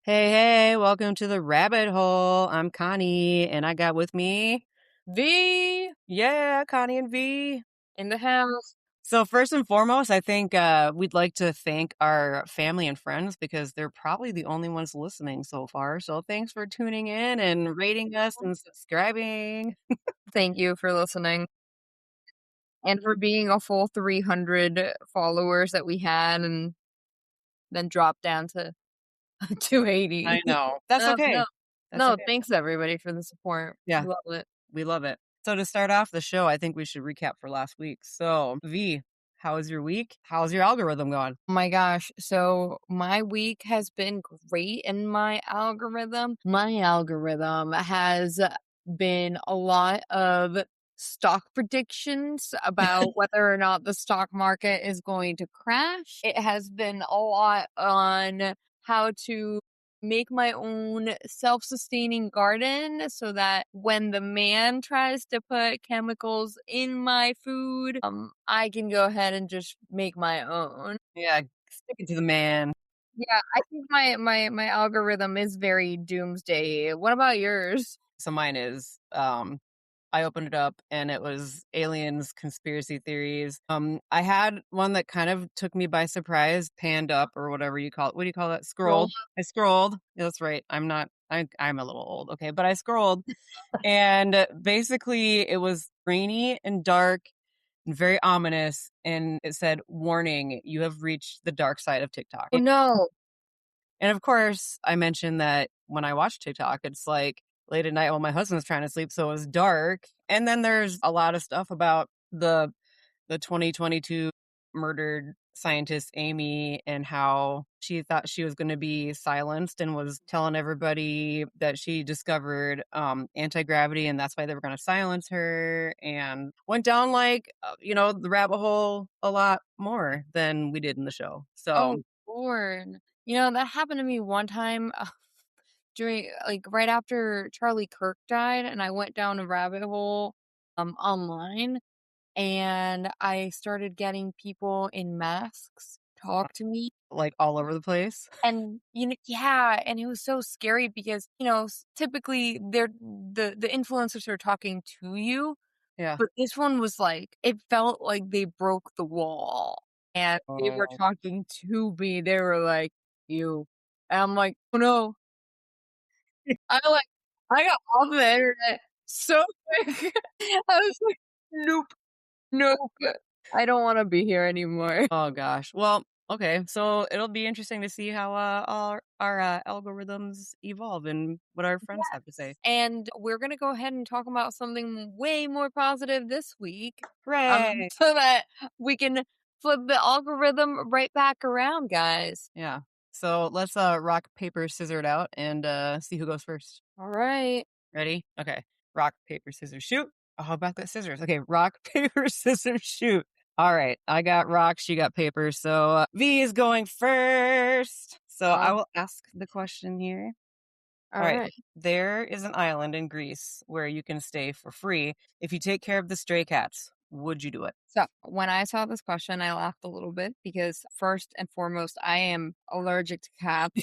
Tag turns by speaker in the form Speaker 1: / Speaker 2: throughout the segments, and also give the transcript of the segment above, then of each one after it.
Speaker 1: Hey, welcome to the rabbit hole. I'm Connie, and I got with me,
Speaker 2: V
Speaker 1: yeah, Connie and V.
Speaker 2: in the house.
Speaker 1: So, first and foremost, I think we'd like to thank our family and friends because they're probably the only ones listening so far. So, thanks for tuning in and rating us and subscribing.
Speaker 2: Thank you for listening and for being a full 300 followers that we had and then dropped down to
Speaker 1: I
Speaker 2: 280.
Speaker 1: know. That's
Speaker 2: No,
Speaker 1: okay.
Speaker 2: no,
Speaker 1: That's
Speaker 2: no,
Speaker 1: okay.
Speaker 2: thanks everybody for the support.
Speaker 1: Yeah,
Speaker 2: Love it.
Speaker 1: we love it. So, to start off the show, I think we should recap for last week. So, V, how was your week? How's your algorithm going?
Speaker 2: Oh my gosh. So my week has been great in my algorithm. My algorithm has been a lot of stock predictions about whether or not the stock market is going to crash. It has been a lot on how to make my own self-sustaining garden so that when the man tries to put chemicals in my food, I can go ahead and just make my own.
Speaker 1: Yeah, stick it to the man.
Speaker 2: Yeah, I think my algorithm is very doomsday. What about yours?
Speaker 1: So mine is, I opened it up and it was aliens, conspiracy theories. I had one that kind of took me by surprise, panned up or whatever you call it. What do you call that?
Speaker 2: Roll.
Speaker 1: Scrolled. I scrolled. Yeah, that's right. I'm a little old. Okay. But I scrolled and basically it was rainy and dark and very ominous. And it said, warning, you have reached the dark side of TikTok.
Speaker 2: Oh no.
Speaker 1: And of course, I mentioned that when I watch TikTok, it's like late at night while my husband's trying to sleep, so it was dark. And then there's a lot of stuff about the 2022 murdered scientist Amy and how she thought she was going to be silenced and was telling everybody that she discovered anti-gravity and that's why they were going to silence her and went down like the rabbit hole a lot more than we did in the show.
Speaker 2: Oh
Speaker 1: So
Speaker 2: Lord. That happened to me one time during like right after Charlie Kirk died, and I went down a rabbit hole online, and I started getting people in masks talk to me.
Speaker 1: like all over the place.
Speaker 2: And yeah, and it was so scary because typically they're the influencers are talking to you,
Speaker 1: Yeah.
Speaker 2: but this one was like it felt like they broke the wall and they were
Speaker 1: Oh.
Speaker 2: talking to me. They were like, "You," and I'm like, "Oh no!" I got off the internet so quick. I was like, "Nope, nope, I don't want to be here anymore."
Speaker 1: Oh gosh. Well, okay. So it'll be interesting to see how our algorithms evolve and what our friends have to say.
Speaker 2: And we're gonna go ahead and talk about something way more positive this week,
Speaker 1: Hooray!
Speaker 2: so that we can flip the algorithm right back around, guys.
Speaker 1: Yeah. So let's rock paper scissors it out and see who goes first.
Speaker 2: All right.
Speaker 1: Ready? Okay. Rock paper scissors shoot. Oh, how about that scissors? Okay. Rock paper scissors shoot. All right. I got rocks. You got paper. So V is going first. So I
Speaker 2: Um,
Speaker 1: will ask the question here. All
Speaker 2: all
Speaker 1: right.
Speaker 2: right.
Speaker 1: There is an island in Greece where you can stay for free if you take care of the stray cats. Would you do it?
Speaker 2: So when I saw this question, I laughed a little bit because first and foremost, I am allergic to cats.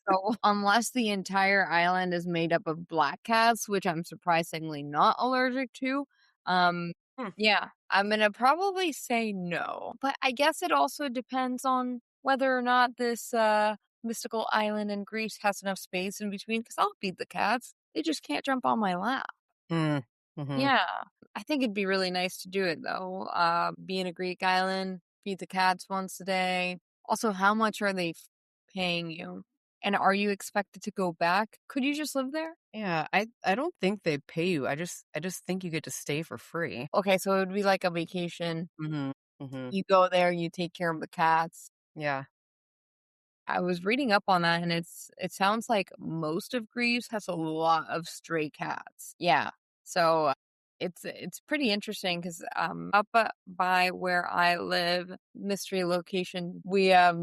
Speaker 2: So unless the entire island is made up of black cats, which I'm surprisingly not allergic to, um,
Speaker 1: Hmm.
Speaker 2: yeah, I'm gonna probably say no. But I guess it also depends on whether or not this mystical island in Greece has enough space in between. Because I'll feed the cats; they just can't jump on my lap.
Speaker 1: Mm. Hmm.
Speaker 2: Yeah, I think it'd be really nice to do it though. Be in a Greek island, feed the cats once a day. Also, how much are they paying you? And are you expected to go back? Could you just live there?
Speaker 1: Yeah, I don't think they pay you. I just think you get to stay for free.
Speaker 2: Okay, so it would be like a vacation.
Speaker 1: Mhm. Mhm.
Speaker 2: You go there, you take care of the cats.
Speaker 1: Yeah.
Speaker 2: I was reading up on that and it sounds like most of Greece has a lot of stray cats. Yeah. So it's pretty interesting because up by where I live, mystery location, we have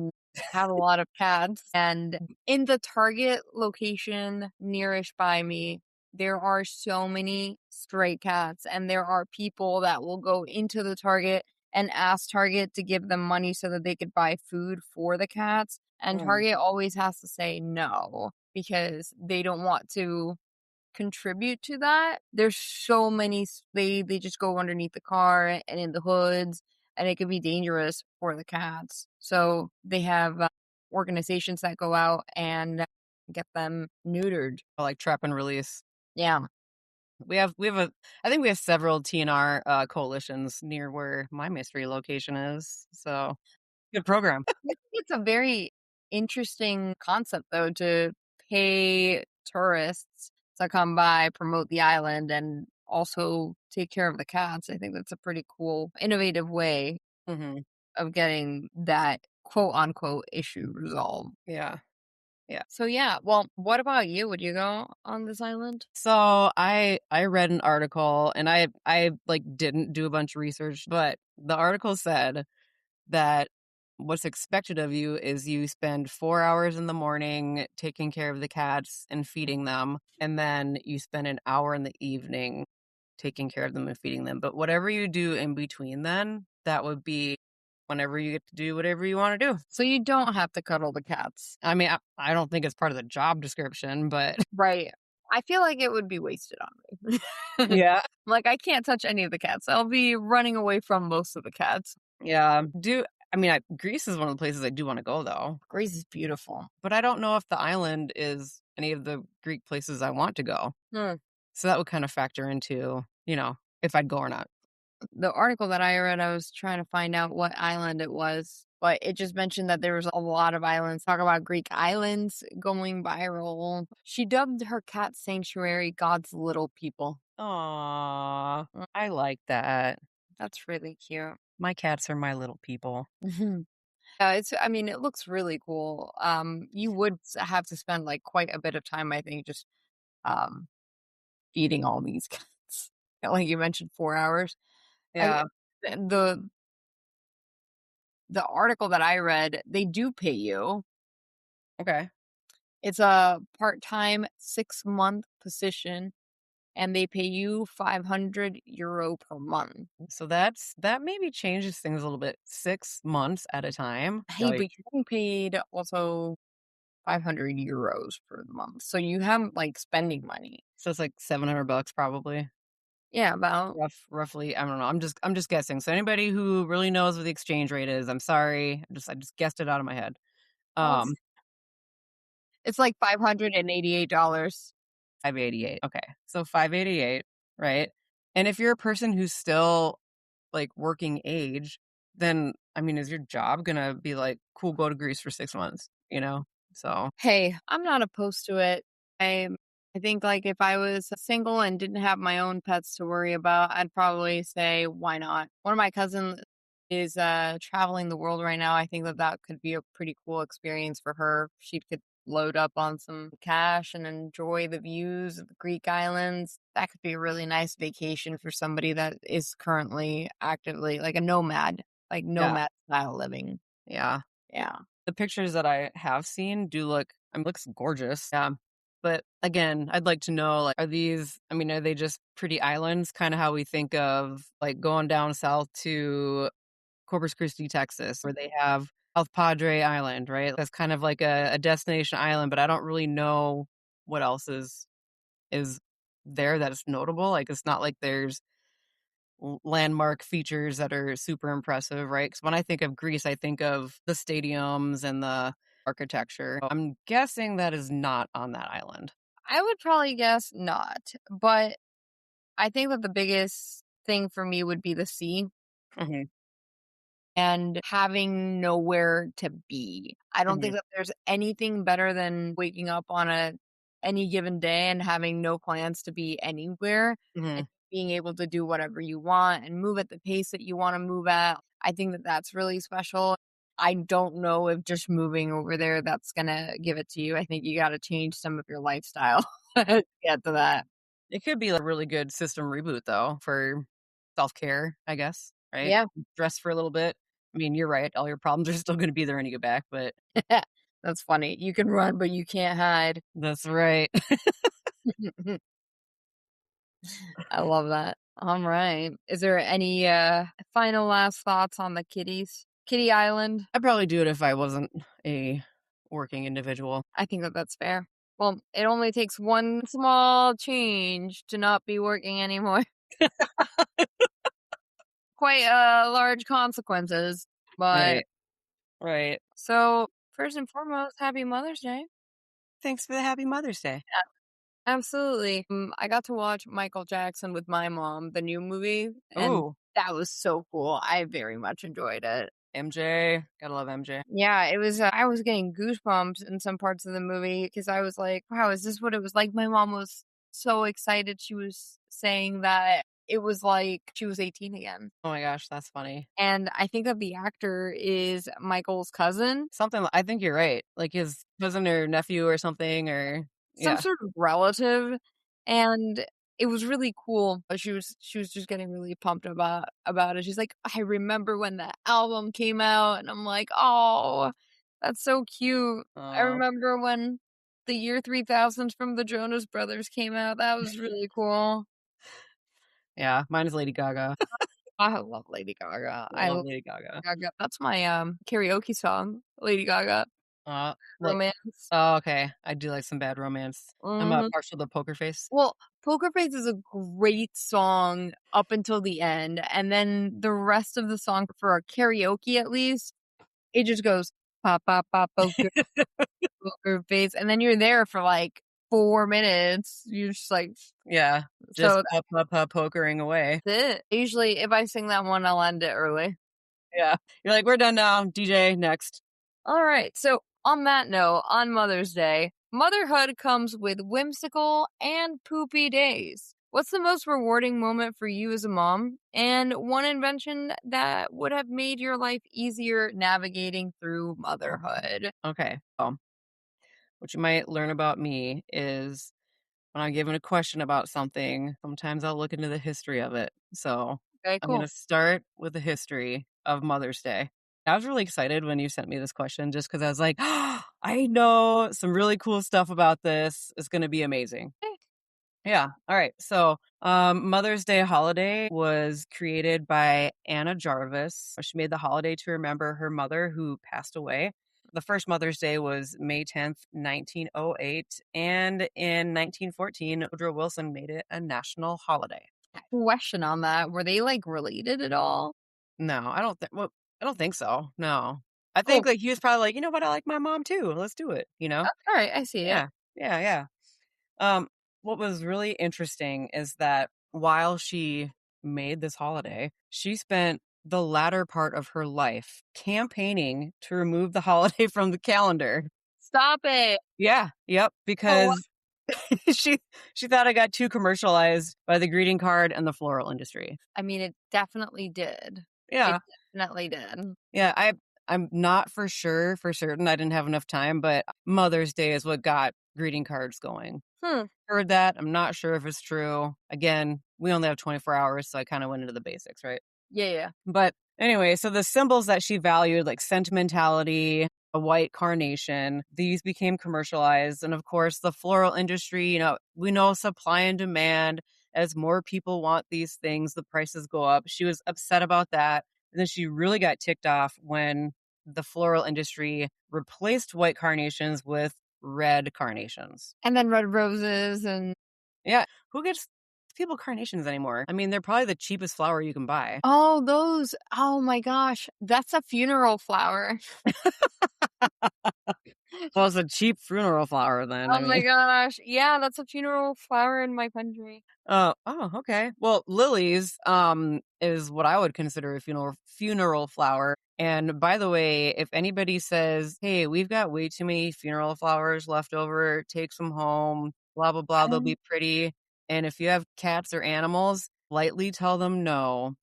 Speaker 2: a lot of cats, and in the Target location nearish by me, there are so many stray cats, and there are people that will go into the Target and ask Target to give them money so that they could buy food for the cats, and
Speaker 1: Mm.
Speaker 2: Target always has to say no because they don't want to contribute to that. There's so many they just go underneath the car and in the hoods, and it could be dangerous for the cats. So they have organizations that go out and get them neutered.
Speaker 1: Like trap and release.
Speaker 2: Yeah.
Speaker 1: We have a I think we have several TNR coalitions near where my mystery location is. So good program.
Speaker 2: I think it's a very interesting concept though to pay tourists to come by, promote the island, and also take care of the cats. I think that's a pretty cool, innovative way
Speaker 1: Hmm.
Speaker 2: of getting that quote unquote issue resolved.
Speaker 1: Yeah. Yeah.
Speaker 2: So yeah, well, what about you? Would you go on this island?
Speaker 1: So I read an article and I like didn't do a bunch of research, but the article said that what's expected of you is you spend 4 hours in the morning taking care of the cats and feeding them, and then you spend an hour in the evening taking care of them and feeding them. But whatever you do in between then, that would be whenever you get to do whatever you want to do.
Speaker 2: So you don't have to cuddle the cats.
Speaker 1: I mean, I don't think it's part of the job description, but
Speaker 2: Right. I feel like it would be wasted on me.
Speaker 1: yeah.
Speaker 2: Like I can't touch any of the cats. I'll be running away from most of the cats.
Speaker 1: Yeah. Greece is one of the places I do want to go though,
Speaker 2: Greece is beautiful.
Speaker 1: but I don't know if the island is any of the Greek places I want to go.
Speaker 2: Hmm.
Speaker 1: So that would kind of factor into, if I'd go or not.
Speaker 2: The article that I read, I was trying to find out what island it was, but it just mentioned that there was a lot of islands. Talk about Greek islands going viral. She dubbed her cat sanctuary God's little people.
Speaker 1: Aw,
Speaker 2: Mm,
Speaker 1: I like that.
Speaker 2: that's really cute.
Speaker 1: My cats are my little people.
Speaker 2: Mhm. Yeah, I mean, it looks really cool. You would have to spend like quite a bit of time, I think, just um feeding all these cats. Like you mentioned, 4 hours. I
Speaker 1: Yeah.
Speaker 2: the the article that I read, they do pay you.
Speaker 1: Okay.
Speaker 2: It's a part-time 6-month position, and they pay you €500 per month.
Speaker 1: So that maybe changes things a little bit. 6 months at a time.
Speaker 2: Hey, but
Speaker 1: Like,
Speaker 2: you're getting paid also €500 for the month, so you have, like, spending money.
Speaker 1: so it's like $700 probably.
Speaker 2: Yeah, about
Speaker 1: Roughly. I don't know. I'm just guessing. So anybody who really knows what the exchange rate is, I'm sorry. I just guessed it out of my head.
Speaker 2: well,
Speaker 1: Um,
Speaker 2: it's like $588.
Speaker 1: 588. Okay. So 588, right? And if you're a person who's still like working age, then I mean, is your job gonna be like, cool, go to Greece for 6 months, you know? So
Speaker 2: Hey, I'm not opposed to it. I I think like if I was single and didn't have my own pets to worry about, I'd probably say why not. One of my cousins is traveling the world right now. I think that that could be a pretty cool experience for her. She could load up on some cash and enjoy the views of the Greek islands. That could be a really nice vacation for somebody that is currently actively like a nomad, like
Speaker 1: yeah,
Speaker 2: nomad style living.
Speaker 1: yeah.
Speaker 2: Yeah.
Speaker 1: The pictures that I have seen do looks gorgeous. Yeah. But again, I'd like to know, like, are they just pretty islands, kind of how we think of like going down south to Corpus Christi, Texas, where they have South Padre Island, right? That's kind of like a destination island, but I don't really know what else is there that is notable. Like, it's not like there's landmark features that are super impressive, right? Because when I think of Greece, I think of the stadiums and the architecture. I'm guessing that is not on that island.
Speaker 2: I would probably guess not, but I think that the biggest thing for me would be the sea
Speaker 1: Hmm.
Speaker 2: and having nowhere to be. I don't
Speaker 1: Hmm.
Speaker 2: think that there's anything better than waking up on a any given day and having no plans to be anywhere
Speaker 1: Hmm.
Speaker 2: and being able to do whatever you want and move at the pace that you want to move at. I think that that's really special. I don't know if just moving over there that's going to give it to you. I think you got to change some of your lifestyle to get to that.
Speaker 1: It could be a really good system reboot, though, for self care, I guess, right?
Speaker 2: Yeah.
Speaker 1: Dress for a little bit. I mean, you're right. All your problems are still going to be there when you get back, but
Speaker 2: That's funny. You can run, but you can't hide.
Speaker 1: that's right.
Speaker 2: I love that. All right. Is there any final last thoughts on the kitties? Kitty Island?
Speaker 1: I'd probably do it if I wasn't a working individual.
Speaker 2: I think that that's fair. Well, it only takes one small change to not be working anymore. Quite, large consequences, but
Speaker 1: Right. Right.
Speaker 2: so, first and foremost, happy Mother's Day.
Speaker 1: Thanks for the happy Mother's Day.
Speaker 2: Yeah, absolutely. I got to watch Michael Jackson with my mom, the new movie, and
Speaker 1: Ooh,
Speaker 2: that was so cool. I very much enjoyed it.
Speaker 1: MJ. Gotta love MJ.
Speaker 2: Yeah, it was, I was getting goosebumps in some parts of the movie because I was like, "Wow, is this what it was like?" My mom was so excited. She was saying that it was like she was 18 again.
Speaker 1: Oh my gosh, that's funny.
Speaker 2: And I think that the actor is Michael's cousin,
Speaker 1: I think you're right. Like his cousin or nephew or something, or
Speaker 2: some
Speaker 1: yeah.
Speaker 2: sort of relative, and it was really cool. She was just getting really pumped about it. She's like, "I remember when the album came out," and I'm like, "Oh, that's so cute. I
Speaker 1: Oh,
Speaker 2: remember when the year 3000 from the Jonas Brothers came out. That was really cool."
Speaker 1: yeah. Mine is Lady Gaga.
Speaker 2: I love Lady Gaga. I
Speaker 1: Love
Speaker 2: love
Speaker 1: Lady Gaga.
Speaker 2: Gaga. That's my, karaoke song, Lady Gaga,
Speaker 1: Like,
Speaker 2: Romance.
Speaker 1: oh, okay. I do like some Bad Romance. I'm a
Speaker 2: Mhm.
Speaker 1: partial to Poker Face.
Speaker 2: Well, Poker Face is a great song up until the end, and then the rest of the song for a karaoke at least, it just goes, "Pop, pop, pop, poker, poker face," and then you're there for, like, 4 minutes. You're just like
Speaker 1: Yeah, just
Speaker 2: so
Speaker 1: pokering away.
Speaker 2: that's it. Usually, if I sing that one, I'll end it early.
Speaker 1: Yeah, you're like, we're done now. DJ next.
Speaker 2: Alright, so on that note, on Mother's Day, motherhood comes with whimsical and poopy days. What's the most rewarding moment for you as a mom? And one invention that would have made your life easier navigating through motherhood?
Speaker 1: Okay. What you might learn about me is when I'm given a question about something, sometimes I'll look into the history of it. So
Speaker 2: Okay,
Speaker 1: I'm going
Speaker 2: cool.
Speaker 1: to start with the history of Mother's Day. I was really excited when you sent me this question just because I was like, I know some really cool stuff about this. It's going to be amazing.
Speaker 2: Eh,
Speaker 1: Yeah. All right. So, Mother's Day holiday was created by Anna Jarvis. She made the holiday to remember her mother who passed away. The first Mother's Day was May 10th, 1908. And in 1914, Woodrow Wilson made it a national holiday.
Speaker 2: Question on that. Were they like related at all?
Speaker 1: No, I don't think, well, I don't think so. No. I think
Speaker 2: Cool.
Speaker 1: like he was probably like, you know what? I like my mom too. Let's do it.
Speaker 2: Alright, I see it.
Speaker 1: Yeah. Yeah. Yeah. Um, what was really interesting is that while she made this holiday, she spent the latter part of her life campaigning to remove the holiday from the calendar.
Speaker 2: Stop it.
Speaker 1: Yeah, yep,
Speaker 2: Oh,
Speaker 1: because she she thought it got too commercialized by the greeting card and the floral industry.
Speaker 2: I mean, it definitely did. It
Speaker 1: Yeah.
Speaker 2: definitely did.
Speaker 1: Yeah, I'm not for certain. I didn't have enough time, but Mother's Day is what got greeting cards going.
Speaker 2: Hmm.
Speaker 1: Heard that. I'm not sure if it's true. Again, we only have 24 hours, so I kind of went into the basics, right?
Speaker 2: Yeah, yeah.
Speaker 1: But anyway, so the symbols that she valued, like sentimentality, a white carnation, these became commercialized. And of course, the floral industry, we know supply and demand. As more people want these things, the prices go up. She was upset about that. And then she really got ticked off when the floral industry replaced white carnations with red carnations.
Speaker 2: And then red roses and
Speaker 1: Yeah. Who gets people carnations anymore? I mean, they're probably the cheapest flower you can buy.
Speaker 2: oh, those. Oh my gosh. That's a funeral flower.
Speaker 1: Well, it's a cheap funeral flower then.
Speaker 2: Oh
Speaker 1: I
Speaker 2: my
Speaker 1: mean,
Speaker 2: gosh. Yeah, that's a funeral flower in my country.
Speaker 1: okay. Well, lilies is what I would consider a funeral flower. And by the way, if anybody says, "Hey, we've got way too many funeral flowers left over, take some home, blah blah blah, they'll
Speaker 2: Um,
Speaker 1: be pretty." And if you have cats or animals, lightly tell them no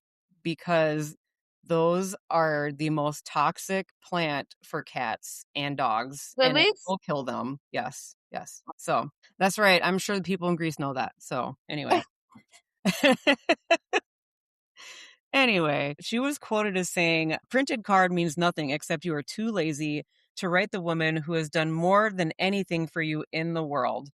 Speaker 1: because those are the most toxic plant for cats and dogs and it
Speaker 2: lilies?
Speaker 1: will kill them. Yes. Yes. So, that's right. I'm sure the people in Greece know that. So, anyway. Anyway, she was quoted as saying, "Printed card means nothing except you are too lazy to write the woman who has done more than anything for you in the world."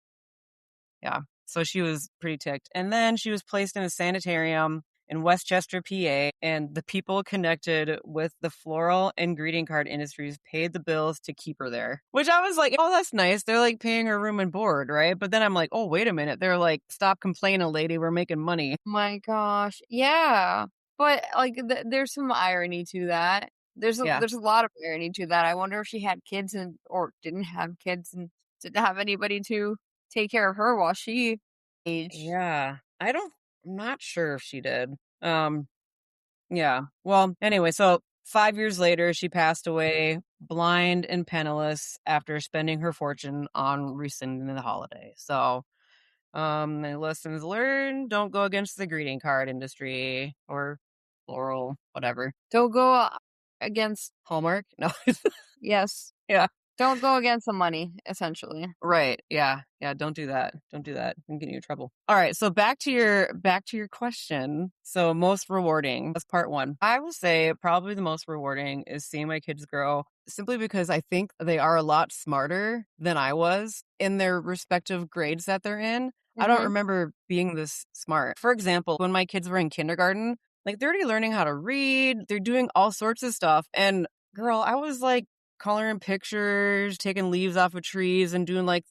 Speaker 1: Yeah. So she was pretty ticked. And then she was placed in a sanitarium in Westchester, PA, and the people connected with the floral and greeting card industries paid the bills to keep her there. Which I was like, oh, that's nice. They're like paying her room and board, right? But then I'm like, oh, wait a minute. They're like, stop complaining, lady. We're making money.
Speaker 2: My gosh. Yeah. But, like, there's some irony to that.
Speaker 1: Yeah.
Speaker 2: There's a lot of irony to that. I wonder if she had kids and or didn't have kids and didn't have anybody to take care of her while she aged.
Speaker 1: Yeah. I'm not sure if she did. Um, yeah. Well, anyway, so 5 years later, she passed away blind and penniless after spending her fortune on rescinding the holiday. So, my lessons learned, don't go against the greeting card industry or floral, whatever.
Speaker 2: Don't go against
Speaker 1: Hallmark? No.
Speaker 2: yes.
Speaker 1: Yeah.
Speaker 2: Don't go against the money, essentially.
Speaker 1: Right. Yeah. Yeah. Don't do that. Don't do that. I'm getting you in trouble. All right. So back to your question. So most rewarding. That's part one. I will say probably the most rewarding is seeing my kids grow simply because I think they are a lot smarter than I was in their respective grades that they're in. I don't
Speaker 2: Mhm.
Speaker 1: remember being this smart. For example, when my kids were in kindergarten, like they're already learning how to read, they're doing all sorts of stuff. And girl, I was like, coloring pictures, taking leaves off of trees and doing like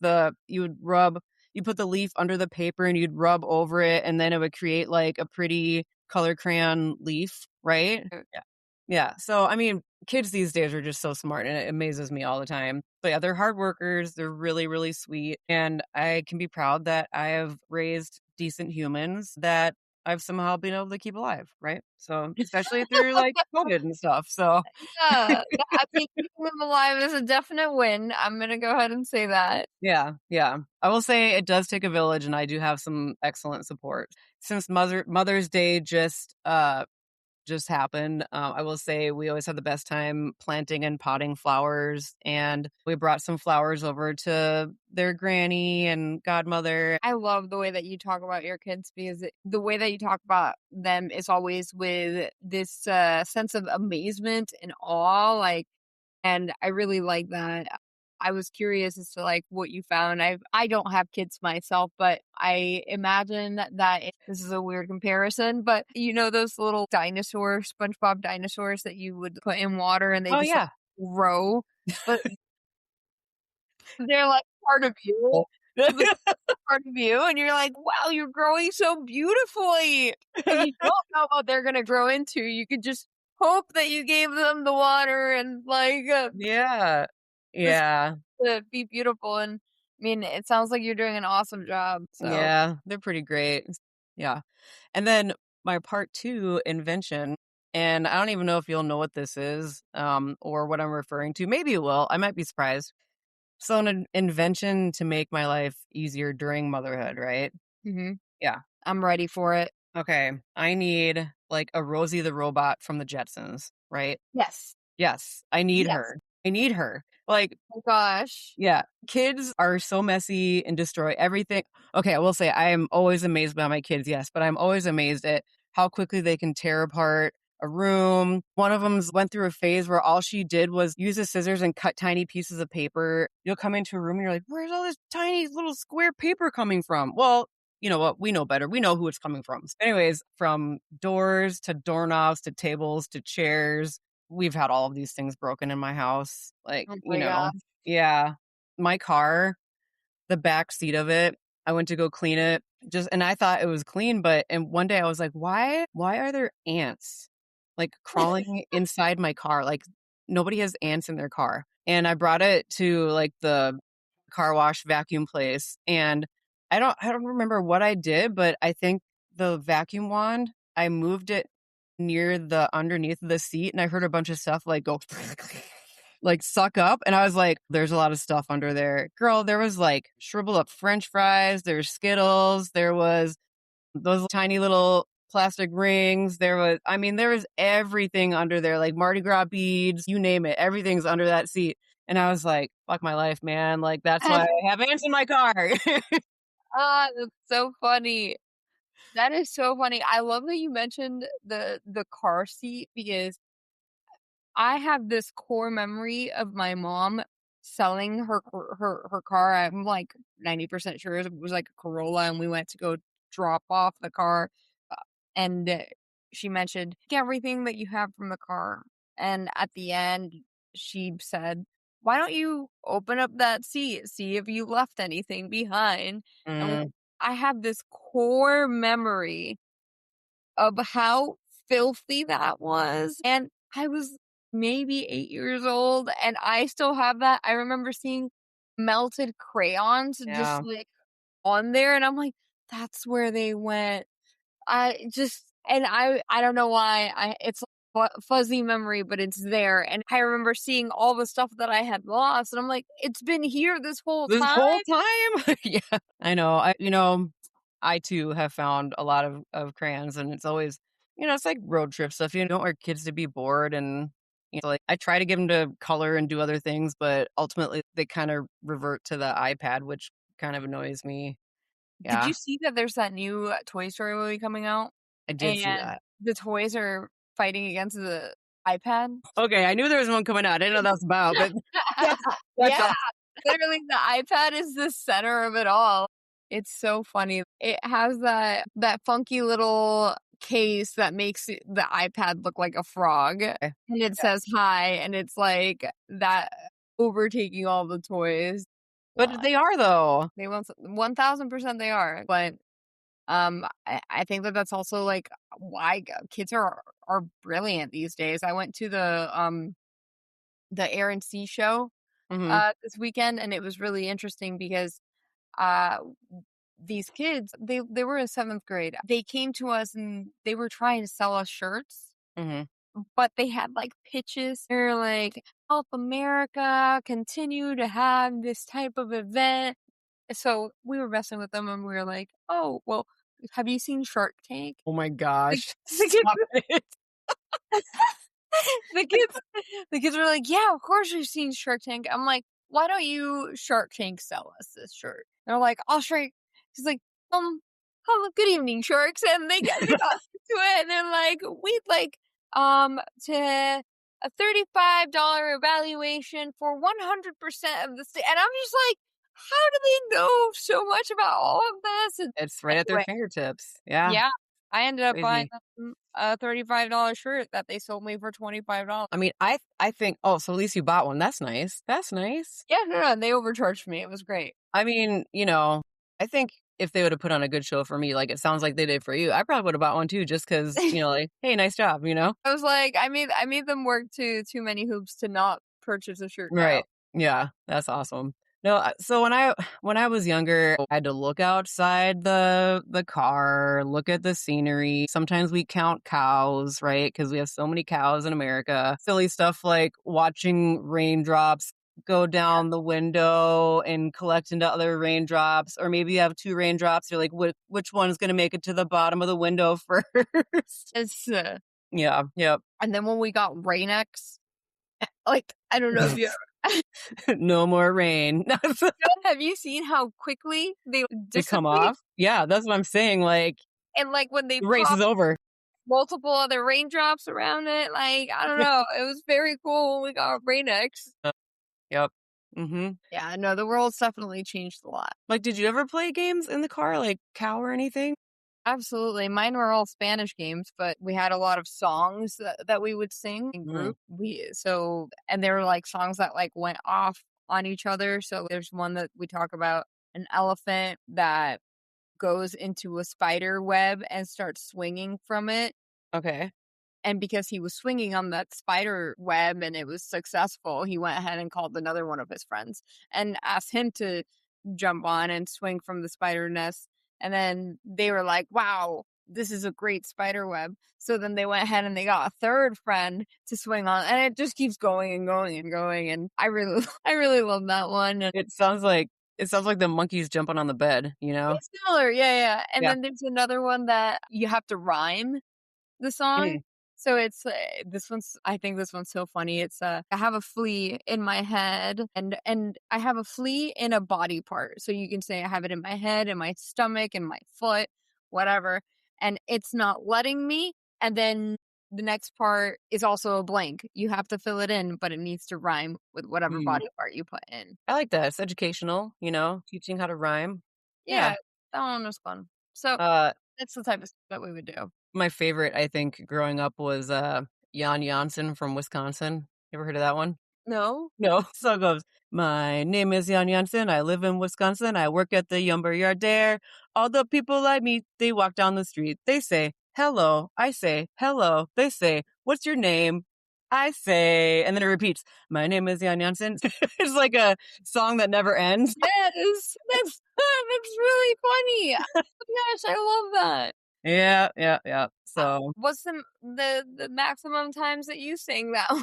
Speaker 1: you put the leaf under the paper and you'd rub over it and then it would create like a pretty color crayon leaf, right? Yeah. Yeah. So, I mean, kids these days are just so smart and it amazes me all the time. But yeah, they're hard workers. They're really, really sweet. And I can be proud that I have raised decent humans that I've somehow been able to keep alive, right? So, especially through like COVID and stuff. So,
Speaker 2: Yeah, I mean, keeping them alive is a definite win. I'm gonna go ahead and say that.
Speaker 1: yeah, yeah. I will say it does take a village, and I do have some excellent support. Since Mother's Day just happened, I will say we always had the best time planting and potting flowers, and we brought some flowers over to their granny and godmother.
Speaker 2: I love the way that you talk about your kids because the way that you talk about them is always with this sense of amazement and awe. Like, and I really like that. I was curious as to like what you found. I don't have kids myself, but I imagine that this is a weird comparison, but you know those little dinosaurs, SpongeBob dinosaurs that you would put in water and they
Speaker 1: Oh
Speaker 2: just like
Speaker 1: yeah.
Speaker 2: grow, but they're like part of you. The part of you, and you're like, wow, you're growing so beautifully, and you don't know what they're gonna grow into. You could just hope that you gave them the water and like
Speaker 1: Yeah.
Speaker 2: this
Speaker 1: Yeah.
Speaker 2: to be beautiful. And I mean, it sounds like you're doing an awesome job. So,
Speaker 1: Yeah, they're pretty great. Yeah. And then my part 2 invention, and I don't even know if you'll know what this is, or what I'm referring to. Maybe you will. I might be surprised. So an invention to make my life easier during motherhood, right?
Speaker 2: hmm
Speaker 1: Yeah.
Speaker 2: I'm ready for it.
Speaker 1: Okay. I need like a Rosie the robot from the Jetsons, right?
Speaker 2: Yes.
Speaker 1: Yes, I need
Speaker 2: Yes.
Speaker 1: her. I need her. Like,
Speaker 2: Oh gosh.
Speaker 1: yeah, kids are so messy and destroy everything. Okay, I will say I am always amazed by my kids, yes, but I'm always amazed at how quickly they can tear apart a room. One of them's went through a phase where all she did was use the scissors and cut tiny pieces of paper. You'll come into a room and you're like, "Where's all this tiny little square paper coming from?" Well, you know what? We know better. We know who it's coming from. Anyways, from doors to doorknobs to tables to chairs, we've had all of these things broken in my house. Like,
Speaker 2: Oh my god.
Speaker 1: yeah. My car, the back seat of it, I went to go clean it just and I thought it was clean, but and one day I was like, "Why are there ants, like, crawling inside my car?" Like, nobody has ants in their car. And I brought it to, like, the car wash vacuum place, and I don't remember what I did, but I think the vacuum wand, I moved it near the underneath of the seat, and I heard a bunch of stuff, like, go like, suck up, and I was like, "There's a lot of stuff under there." Girl, there was, like, shriveled up french fries, there's Skittles, there was those tiny little plastic rings, there was everything under there, like Mardi Gras beads, you name it, everything's under that seat, and I was like, "Fuck my life, man," like, that's why I have ants in my car.
Speaker 2: Ah, that's so funny. That is so funny. I love that you mentioned the car seat because I have this core memory of my mom selling her car. I'm like 90% sure it was like a Corolla, and we went to go drop off the car, uh, and she mentioned, "Take everything that you have from the car." And at the end, she said, "Why don't you open up that seat, see if you left anything behind?" And
Speaker 1: Mm,
Speaker 2: I have this core memory of how filthy that was, and I was maybe 8 years old, and I still have that. I remember seeing melted crayons just,
Speaker 1: yeah.
Speaker 2: like, on there, and I'm like, "That's where they went." I just and I don't know why it's a fuzzy memory, but it's there, and I remember seeing all the stuff that I had lost, and I'm like, "It's been here this whole
Speaker 1: This
Speaker 2: time?"
Speaker 1: whole time? Yeah, I know. I too have found a lot of crayons, and it's always, it's like road trip stuff. You don't want kids to be bored, and like I try to get them to color and do other things, but ultimately they kind of revert to the iPad, which kind of annoys me.
Speaker 2: Did
Speaker 1: Yeah,
Speaker 2: you see that there's that new Toy Story movie coming out?
Speaker 1: I did see
Speaker 2: And
Speaker 1: that.
Speaker 2: the toys are fighting against the iPad?
Speaker 1: Okay, I knew there was one coming out. I didn't know that was about, but that's
Speaker 2: Yeah,
Speaker 1: awesome.
Speaker 2: literally the iPad is the center of it all. It's so funny. It has that funky little case that makes the iPad look like a frog, and it
Speaker 1: Yeah.
Speaker 2: says "hi," and it's like that overtaking all the toys.
Speaker 1: But
Speaker 2: What?
Speaker 1: they are though.
Speaker 2: They want 1000% they are, but I think that that's also, like, why kids are brilliant these days. I went to the Air and Sea show,
Speaker 1: Hmm.
Speaker 2: this weekend, and it was really interesting because, uh, these kids, they were in 7th grade. They came to us, and they were trying to sell us shirts,
Speaker 1: Hmm.
Speaker 2: but they had, like, pitches. They're like, "Help America continue to have this type of event." So, we were messing with them, and we were like, "Oh, well, have you seen Shark Tank?"
Speaker 1: Oh my
Speaker 2: The
Speaker 1: gosh.
Speaker 2: the kids
Speaker 1: Stop it.
Speaker 2: the kids the kids were like, "Yeah, of course we've seen Shark Tank." I'm like, "Why don't you Shark Tank sell us this shirt?" They're like, "I'll shrink." She's like, um, "Hello, good evening, sharks." And they got into it, and they're like, "We'd like, to a $35 evaluation for 100% of the sta," and I'm just like, "How do they know so much about all of this?" And
Speaker 1: It's right at their
Speaker 2: anyway,
Speaker 1: fingertips. Yeah,
Speaker 2: yeah, I ended up buying
Speaker 1: crazy.
Speaker 2: them a $35 shirt that they sold me for $25.
Speaker 1: I mean, I think, oh, so at least you bought one. That's nice. That's nice.
Speaker 2: Yeah, no, they overcharged me. It was great.
Speaker 1: I mean, I think if they would have put on a good show for me, like it sounds like they did for you, I probably would have bought one too, just because, like, hey, nice job.
Speaker 2: I was like, I made them work too many hoops to not purchase a shirt now.
Speaker 1: Right. Yeah, that's awesome. No, so when I was younger, I had to look outside the car, look at the scenery. Sometimes we count cows, right? Because we have so many cows in America. Silly stuff like watching raindrops go down the window and collect into other raindrops, or maybe you have two raindrops. You're like, which one's going to make it to the bottom of the window first?
Speaker 2: It's
Speaker 1: Yeah. Yep.
Speaker 2: and then when we got Rain-X, like I don't know if you
Speaker 1: No more rain.
Speaker 2: have you seen how quickly they
Speaker 1: They come
Speaker 2: dissipate?
Speaker 1: off. Yeah, that's what I'm saying. Like,
Speaker 2: And like when they
Speaker 1: the race
Speaker 2: pop
Speaker 1: is over.
Speaker 2: multiple other raindrops around it, like I don't know. It was very cool when we got Rain-X.
Speaker 1: Yep. Mhm.
Speaker 2: Yeah, no, the world's definitely changed a lot.
Speaker 1: Like, did you ever play games in the car, like Cow or anything?
Speaker 2: Absolutely. Mine were all Spanish games, but we had a lot of songs that we would sing in
Speaker 1: Mm,
Speaker 2: group. And they were like songs that like went off on each other. So there's one that we talk about an elephant that goes into a spider web and starts swinging from it.
Speaker 1: okay.
Speaker 2: And because he was swinging on that spider web and it was successful, he went ahead and called another one of his friends and asked him to jump on and swing from the spider nest. And then they were like, wow, this is a great spider web. So then they went ahead and they got a third friend to swing on, and it just keeps going and going and going. And I really, I really love that one. And
Speaker 1: It sounds like the monkeys jumping on the bed?
Speaker 2: it's similar, yeah, yeah. And
Speaker 1: Yeah.
Speaker 2: then there's another one that you have to rhyme the song.
Speaker 1: Mm,
Speaker 2: So it's this one's I think this one's so funny. It's I have a flea in my head and I have a flea in a body part. So you can say I have it in my head, in my stomach, in my foot, whatever. And it's not letting me. And then the next part is also a blank. You have to fill it in, but it needs to rhyme with whatever
Speaker 1: mm.
Speaker 2: body part you put in.
Speaker 1: I like that. It's educational, teaching how to rhyme.
Speaker 2: Yeah,
Speaker 1: Yeah.
Speaker 2: that one was fun. So That's the type of stuff that we would do.
Speaker 1: My favorite, I think, growing up was, Jan Janssen from Wisconsin. You ever heard of that one?
Speaker 2: No?
Speaker 1: No. So it goes, "My name is Jan Janssen. I live in Wisconsin. I work at the lumber yard there. All the people I meet, they walk down the street. They say, 'Hello.' I say, 'Hello.' They say, 'What's your name?' I say," and then it repeats, "My name is Jan Janssen." It's like a song that never ends.
Speaker 2: Yes! That's that's really funny. Oh my gosh, I love that.
Speaker 1: Yeah, yeah, yeah. So
Speaker 2: What's the maximum times that you sing that one?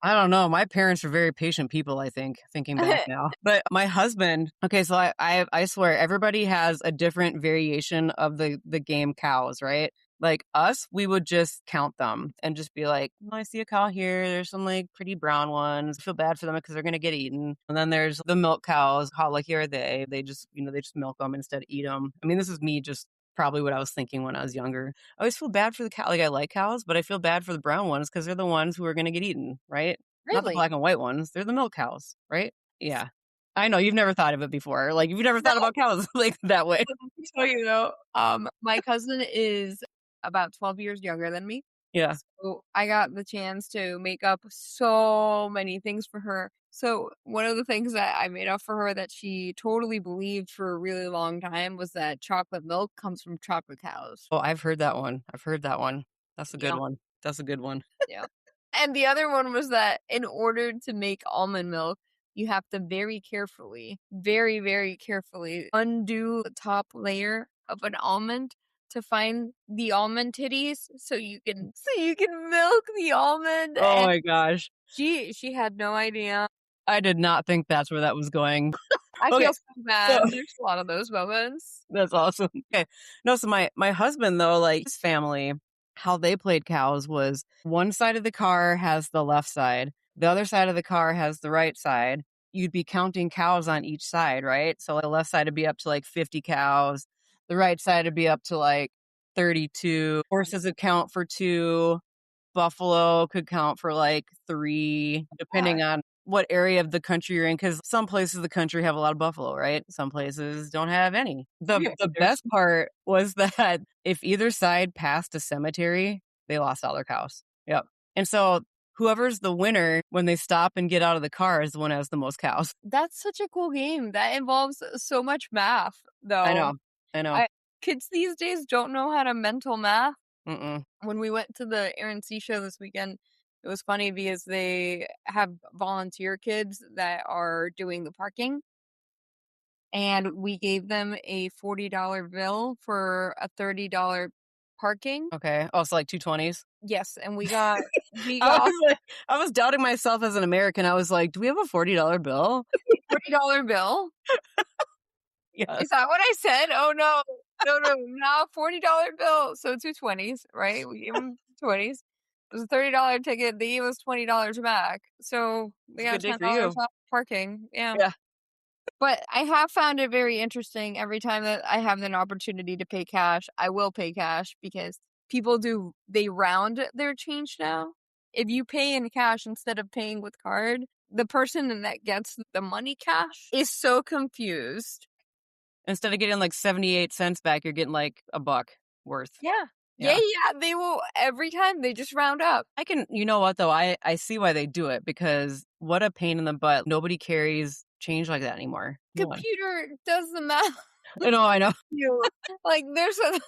Speaker 1: I don't know. My parents are very patient people, I think, thinking back now. But my husband, okay, so I swear everybody has a different variation of the game cows, right? Like us, we would just count them and just be like, "Oh, I see a cow here. There's some like pretty brown ones. I feel bad for them because they're gonna get eaten." And then there's the milk cows. How lucky are they? They just, they just milk them instead of eat them. I mean, this is me just probably what I was thinking when I was younger. I always feel bad for the cow. Like I like cows, but I feel bad for the brown ones because they're the ones who are going to get eaten, right? Not the
Speaker 2: Really?
Speaker 1: black and white ones. They're the milk cows, right? Yeah. I know you've never thought of it before. Like you've never
Speaker 2: No.
Speaker 1: thought about cows like that way.
Speaker 2: So, my cousin is about 12 years younger than me.
Speaker 1: Yeah.
Speaker 2: So I got the chance to make up so many things for her. So one of the things that I made up for her that she totally believed for a really long time was that chocolate milk comes from chocolate cows.
Speaker 1: Oh, I've heard that one. I've heard that one. That's a good
Speaker 2: Yeah.
Speaker 1: one. That's a good one.
Speaker 2: Yeah. And the other one was that in order to make almond milk, you have to very carefully, very, very carefully undo the top layer of an almond to find the almond titties so you can milk the almond.
Speaker 1: Oh
Speaker 2: And
Speaker 1: my gosh.
Speaker 2: she had no idea.
Speaker 1: I did not think that's where that was going.
Speaker 2: I
Speaker 1: Okay.
Speaker 2: feel so
Speaker 1: So
Speaker 2: bad. There's a lot of those moments.
Speaker 1: that's awesome. Okay. No, so my husband though, like his family, how they played cows was one side of the car has the left side, the other side of the car has the right side. You'd be counting cows on each side, right? So like, the left side would be up to like 50 cows, the right side would be up to like 32. Horses would count for two. Buffalo could count for like 3,
Speaker 2: Yeah.
Speaker 1: depending on what area of the country you're in, because some places of the country have a lot of buffalo, right? Some places don't have any. The
Speaker 2: Yeah.
Speaker 1: the
Speaker 2: There's
Speaker 1: best part was that if either side passed a cemetery, they lost all their cows. Yep. And so whoever's the winner when they stop and get out of the car is the one who has the most cows.
Speaker 2: That's such a cool game. That involves so much math,
Speaker 1: I
Speaker 2: though.
Speaker 1: know. I know.
Speaker 2: I Kids these days don't know how to mental math.
Speaker 1: Mm-mm.
Speaker 2: When we went to the Aaron C show this weekend, it was funny because they have volunteer kids that are doing the parking, and we gave them a $40 bill for a $30 parking.
Speaker 1: Okay. Oh, so like 220s.
Speaker 2: Yes, and we
Speaker 1: I
Speaker 2: got
Speaker 1: was like, I was doubting myself as an American. I was like, do we have a $40 bill?
Speaker 2: $40 bill.
Speaker 1: Yes.
Speaker 2: Is that what I said? Oh, no. No, no, not $40 bill. So 2 20s, right? We gave them 20s. It was a $30 ticket. They gave us $20 back. So we
Speaker 1: It's a
Speaker 2: got
Speaker 1: good day for
Speaker 2: $10
Speaker 1: you.
Speaker 2: off parking. Yeah.
Speaker 1: Yeah.
Speaker 2: But I have found it very interesting every time that I have an opportunity to pay cash. I will pay cash because they round their change now. If you pay in cash instead of paying with card, the person that gets the money cash is so confused.
Speaker 1: Instead of getting like 78 cents back, you're getting like a buck worth.
Speaker 2: Yeah. Yeah,
Speaker 1: Yeah.
Speaker 2: yeah, they will every time they just round up.
Speaker 1: You know what though? I see why they do it because what a pain in the butt. Nobody carries change like that anymore. No one.
Speaker 2: Computer does the math
Speaker 1: I know.
Speaker 2: you. Like there's a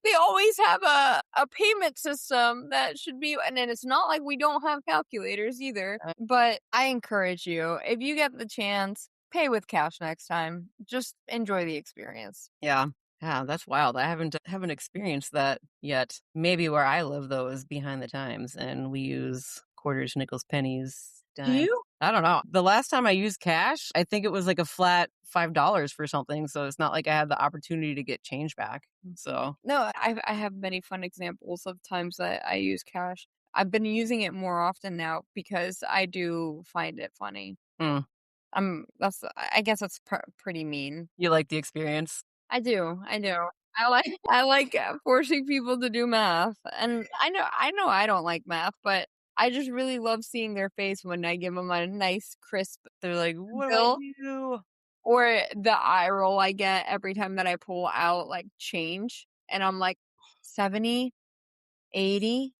Speaker 2: they always have a payment system that should be, and then it's not like we don't have calculators either. But I encourage you, if you get the chance, pay with cash next time. Just enjoy the experience.
Speaker 1: Yeah. Yeah, that's wild. I haven't experienced that yet. Maybe where I live though is behind the times and we use quarters, nickels, pennies,
Speaker 2: Do
Speaker 1: dimes.
Speaker 2: you?
Speaker 1: I don't know. The last time I used cash, I think it was like a flat $5 for something. So it's not like I had the opportunity to get change back. So
Speaker 2: No, I have many fun examples of times that I use cash. I've been using it more often now because I do find it funny.
Speaker 1: mm,
Speaker 2: I guess that's pretty mean.
Speaker 1: you like the experience.
Speaker 2: I do. I do. I like forcing people to do math, and I know I don't like math, but I just really love seeing their face when I give them a nice crisp
Speaker 1: They're like, what do I
Speaker 2: bill,
Speaker 1: do?
Speaker 2: or the eye roll I get every time that I pull out like change. And I'm like 70, 80,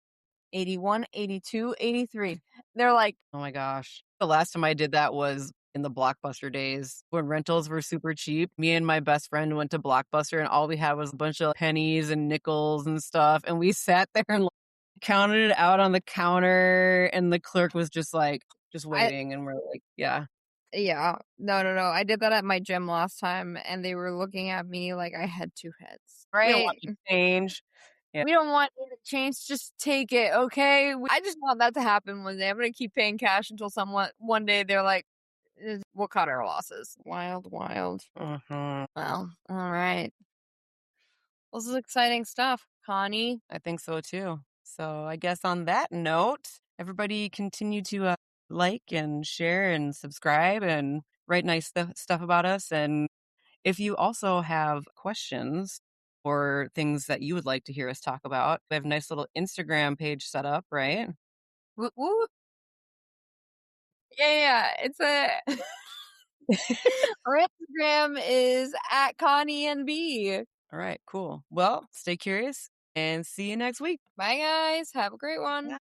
Speaker 2: 81, 82, 83. They're like,
Speaker 1: Oh my gosh. The last time I did that was in the Blockbuster days when rentals were super cheap. Me and my best friend went to Blockbuster and all we had was a bunch of pennies and nickels and stuff. And we sat there and counted it out on the counter. And the clerk was just like, just
Speaker 2: I
Speaker 1: waiting. And we're like, yeah,
Speaker 2: yeah. No, no, no. I did that at my gym last time and they were looking at me like I had two heads.
Speaker 1: we don't
Speaker 2: Right?
Speaker 1: want to change. Yeah.
Speaker 2: We don't want you to change, just take it, okay? I just want that to happen one day. I'm gonna keep paying cash until someone one day they're like, we'll cut our losses." Wild, wild.
Speaker 1: Mhm.
Speaker 2: Well, all right. Well, this is exciting stuff, Connie.
Speaker 1: I think so too. So I guess on that note, everybody continue to like and share and subscribe and write nice stuff about us. And if you also have questions or things that you would like to hear us talk about, we have a nice little Instagram page set up, right?
Speaker 2: Woo, woo. Yeah, yeah. It's a our Instagram is at Connie and B.
Speaker 1: All right, cool. Well, stay curious and see you next week.
Speaker 2: Bye, guys. Have a great one.